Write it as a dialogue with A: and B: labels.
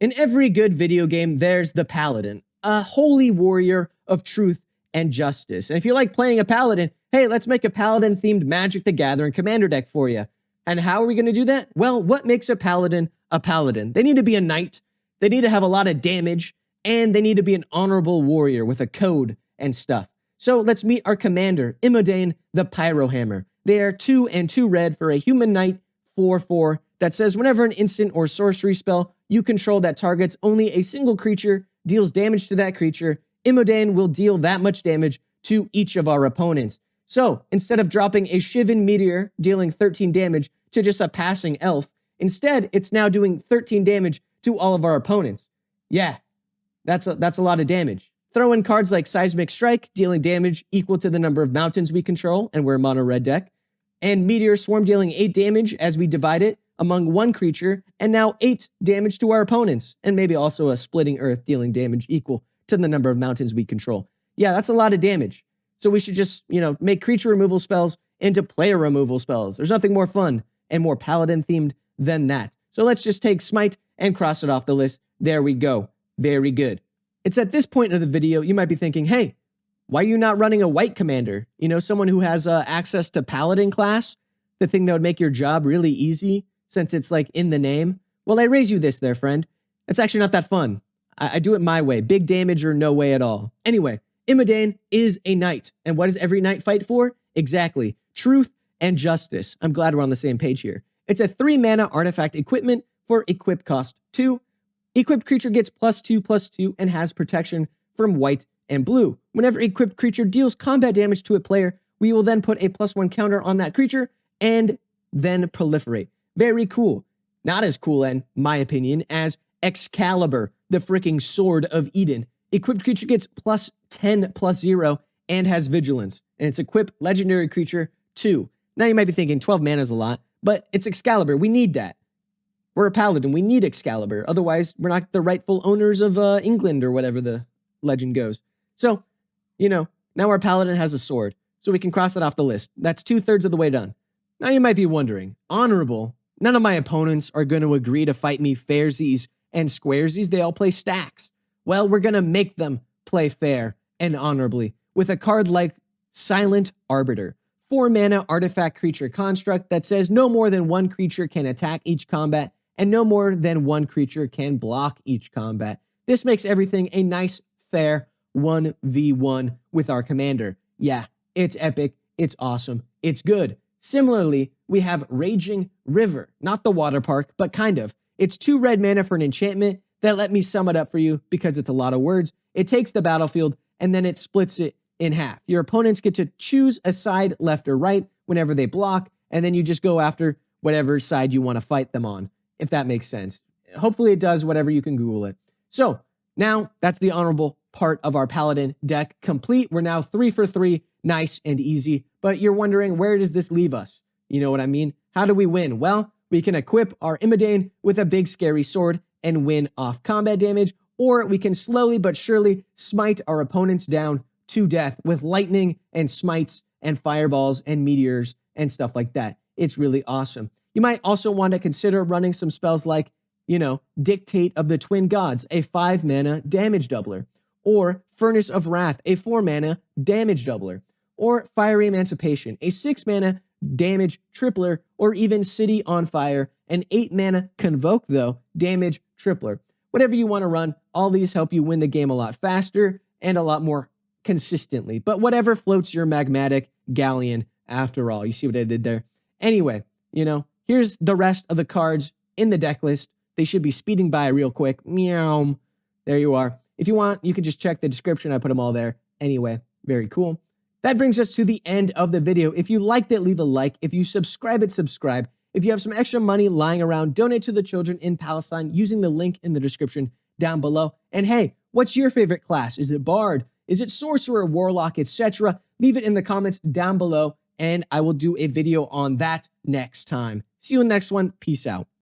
A: In every good video game, there's the Paladin, a holy warrior of truth and justice. And if you like playing a Paladin, hey, let's make a Paladin-themed Magic the Gathering commander deck for you. And how are we going to do that? Well, what makes a Paladin a Paladin? They need to be a knight, they need to have a lot of damage, and they need to be an honorable warrior with a code and stuff. So let's meet our commander, Imodain the Pyrohammer. They are 2 and 2 red for a human knight, 4/4, that says whenever an instant or sorcery spell you control that targets only a single creature deals damage to that creature, Imodain will deal that much damage to each of our opponents. So instead of dropping a Shivan Meteor dealing 13 damage to just a passing elf, instead it's now doing 13 damage to all of our opponents. Yeah, that's a lot of damage. Throw in cards like Seismic Strike, dealing damage equal to the number of mountains we control, and we're a mono red deck, and Meteor Swarm dealing 8 damage as we divide it among one creature, and now 8 damage to our opponents, and maybe also a Splitting Earth dealing damage equal to the number of mountains we control. Yeah, that's a lot of damage. So we should just, make creature removal spells into player removal spells. There's nothing more fun and more Paladin themed than that. So let's just take Smite and cross it off the list. There we go. Very good. It's at this point of the video you might be thinking, hey, why are you not running a white commander? Someone who has access to Paladin class, the thing that would make your job really easy since it's like in the name. Well, I raise you this there, friend. It's actually not that fun. I do it my way, big damage or no way at all. Anyway, Imodain is a knight. And what does every knight fight for? Exactly. Truth and justice. I'm glad we're on the same page here. It's a 3 mana artifact equipment for equip cost 2. Equipped creature gets +2/+2 and has protection from white and blue. Whenever equipped creature deals combat damage to a player, we will then put a +1 counter on that creature and then proliferate. Very cool. Not as cool, in my opinion, as Excalibur, the freaking Sword of Eden. Equipped creature gets +10/+0 and has vigilance. And it's equipped legendary creature 2. Now you might be thinking 12 mana is a lot, but it's Excalibur. We need that. We're a Paladin. We need Excalibur. Otherwise, we're not the rightful owners of England or whatever the legend goes. So, now our Paladin has a sword, so we can cross it off the list. That's 2/3 of the way done. Now you might be wondering, honorable? None of my opponents are going to agree to fight me fairsies and squaresies. They all play stacks. Well, we're going to make them play fair and honorably with a card like Silent Arbiter. 4 mana artifact creature construct that says no more than one creature can attack each combat and no more than one creature can block each combat. This makes everything a nice, fair 1v1 with our commander. Yeah, it's epic, it's awesome, it's good. Similarly, we have Raging River, not the water park, but kind of. It's 2 red mana for an enchantment that, let me sum it up for you because it's a lot of words. It takes the battlefield and then it splits it in half. Your opponents get to choose a side, left or right, whenever they block, and then you just go after whatever side you want to fight them on, if that makes sense. Hopefully it does, whatever, you can Google it. So now that's the honorable part of our Paladin deck complete. We're now 3 for 3, nice and easy. But you're wondering, where does this leave us? You know what I mean? How do we win? Well, we can equip our Imodain with a big scary sword and win off combat damage, or we can slowly but surely smite our opponents down to death with lightning and smites and fireballs and meteors and stuff like that. It's really awesome. You might also want to consider running some spells like, Dictate of the Twin Gods, a 5 mana damage doubler, or Furnace of Wrath, a 4 mana damage doubler, or Fiery Emancipation, a 6 mana damage tripler, or even City on Fire, an 8 mana Convoke, though, damage tripler. Whatever you want to run, all these help you win the game a lot faster and a lot more consistently. But whatever floats your magmatic galleon after all. You see what I did there? Anyway, here's the rest of the cards in the deck list. They should be speeding by real quick. Meow. There you are. If you want, you can just check the description. I put them all there. Anyway, very cool. That brings us to the end of the video. If you liked it, leave a like. If you subscribe, subscribe. If you have some extra money lying around, donate to the children in Palestine using the link in the description down below. And hey, what's your favorite class? Is it Bard? Is it Sorcerer, Warlock, etc.? Leave it in the comments down below, and I will do a video on that next time. See you in the next one. Peace out.